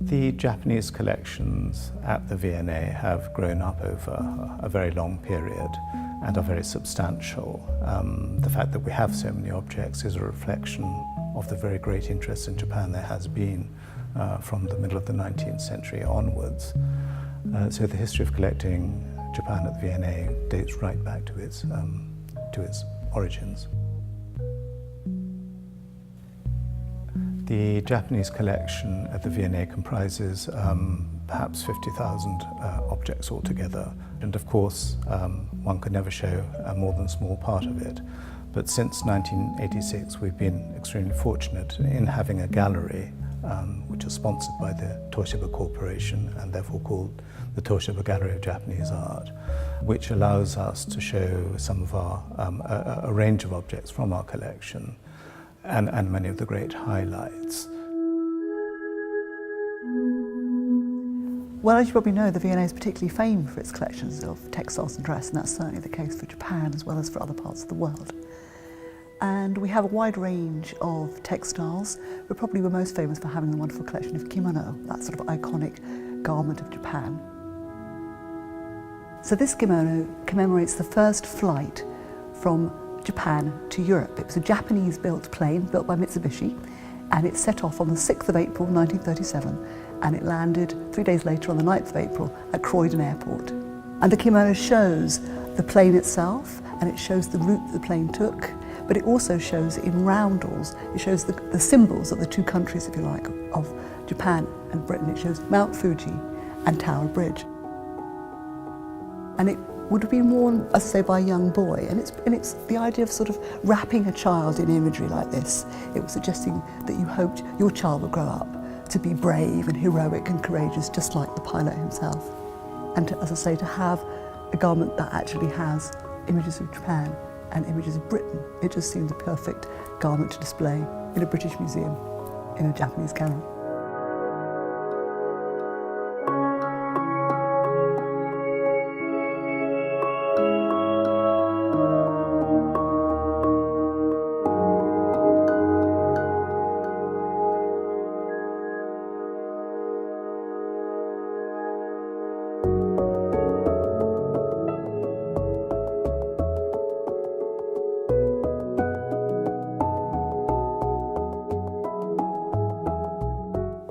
The Japanese collections at the V&A have grown up over a very long period and are very substantial. The fact that we have so many objects is a reflection of the very great interest in Japan there has been from the middle of the 19th century onwards. So the history of collecting Japan at the V&A dates right back to its origins. The Japanese collection at the V&A comprises perhaps 50,000 objects altogether. And of course, one could never show a more than small part of it. But since 1986, we've been extremely fortunate in having a gallery which is sponsored by the Toshiba Corporation and therefore called the Toshiba Gallery of Japanese Art, which allows us to show some of our, a range of objects from our collection and many of the great highlights. Well, as you probably know, the V&A is particularly famed for its collections of textiles and dress, and that's certainly the case for Japan as well as for other parts of the world. And we have a wide range of textiles, but probably we're most famous for having a wonderful collection of kimono, that sort of iconic garment of Japan. So this kimono commemorates the first flight from Japan to Europe. It was a Japanese-built plane built by Mitsubishi, and it set off on the 6th of April 1937, and it landed 3 days later on the 9th of April at Croydon Airport. And the kimono shows the plane itself, and it shows the route the plane took, but it also shows in roundels, it shows the symbols of the two countries, if you like, of Japan and Britain. It shows Mount Fuji and Tower Bridge. And it would have been worn, as I say, by a young boy, and it's the idea of sort of wrapping a child in imagery like this. It was suggesting that you hoped your child would grow up to be brave and heroic and courageous, just like the pilot himself. And to, as I say, to have a garment that actually has images of Japan and images of Britain, it just seemed the perfect garment to display in a British museum, in a Japanese gallery.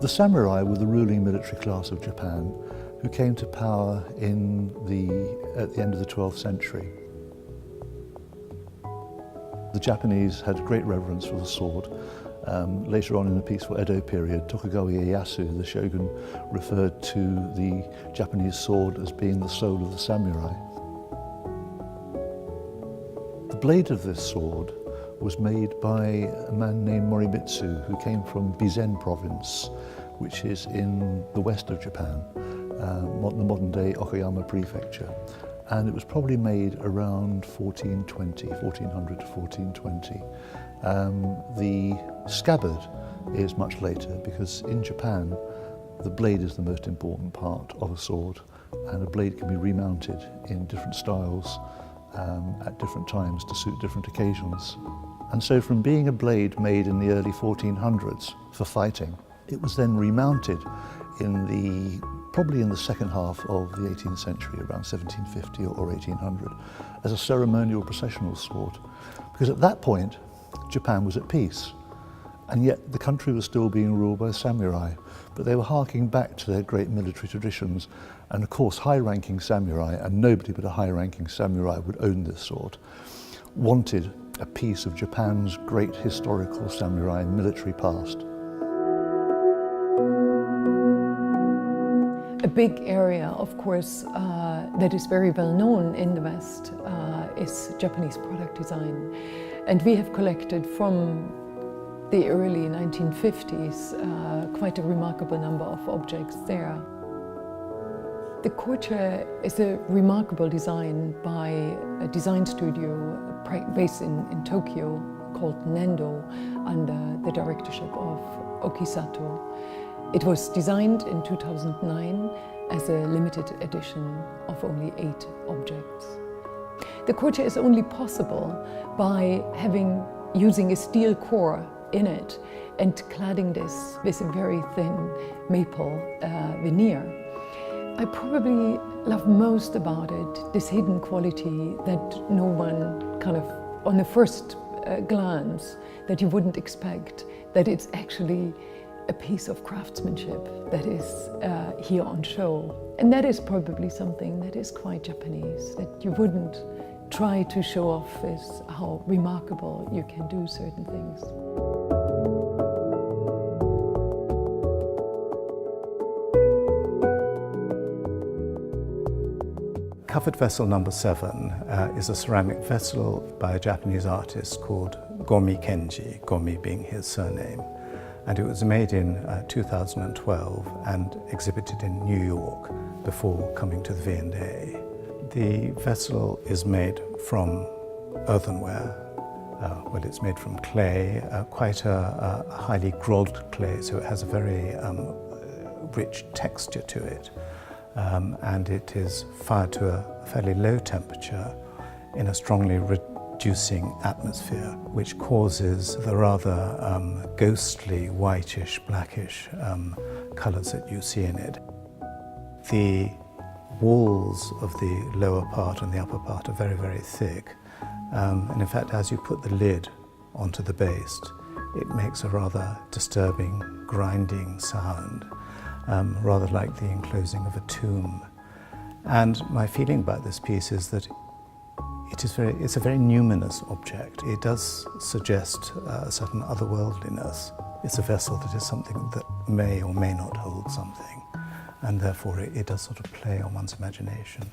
The samurai were the ruling military class of Japan who came to power at the end of the 12th century. The Japanese had great reverence for the sword. Later on in the peaceful Edo period, Tokugawa Ieyasu, the shogun, referred to the Japanese sword as being the soul of the samurai. The blade of this sword was made by a man named Morimitsu, who came from Bizen province, which is in the west of Japan, the modern-day Okayama prefecture. And it was probably made around 1400 to 1420. The scabbard is much later, because in Japan, the blade is the most important part of a sword, and a blade can be remounted in different styles at different times to suit different occasions. And so from being a blade made in the early 1400s for fighting, it was then remounted probably in the second half of the 18th century, around 1750 or 1800, as a ceremonial processional sword. Because at that point, Japan was at peace, and yet the country was still being ruled by samurai, but they were harking back to their great military traditions. And of course, high-ranking samurai, and nobody but a high-ranking samurai would own this sword, wanted a piece of Japan's great historical samurai military past. A big area, of course, that is very well known in the West is Japanese product design. And we have collected from the early 1950s quite a remarkable number of objects there. The courtier is a remarkable design by a design studio based in Tokyo called Nendo under the directorship of Okisato. It was designed in 2009 as a limited edition of only 8 objects. The courtier is only possible by using a steel core in it and cladding this with a very thin maple veneer. I probably love most about it this hidden quality that no one kind of on the first glance that you wouldn't expect, that it's actually a piece of craftsmanship that is here on show. And that is probably something that is quite Japanese, that you wouldn't try to show off as how remarkable you can do certain things. Covered vessel number 7 is a ceramic vessel by a Japanese artist called Gomi Kenji, Gomi being his surname. And it was made in 2012 and exhibited in New York before coming to the V&A. The vessel is made from earthenware. Well, it's made from clay, quite a highly grolled clay, so it has a very rich texture to it. And it is fired to a fairly low temperature in a strongly reducing atmosphere, which causes the rather ghostly, whitish, blackish colours that you see in it. The walls of the lower part and the upper part are very, very thick. And in fact, as you put the lid onto the base, it makes a rather disturbing, grinding sound, rather like the enclosing of a tomb. And my feeling about this piece is that it's a very numinous object. It does suggest a certain otherworldliness. It's a vessel that is something that may or may not hold something, and therefore it does sort of play on one's imagination.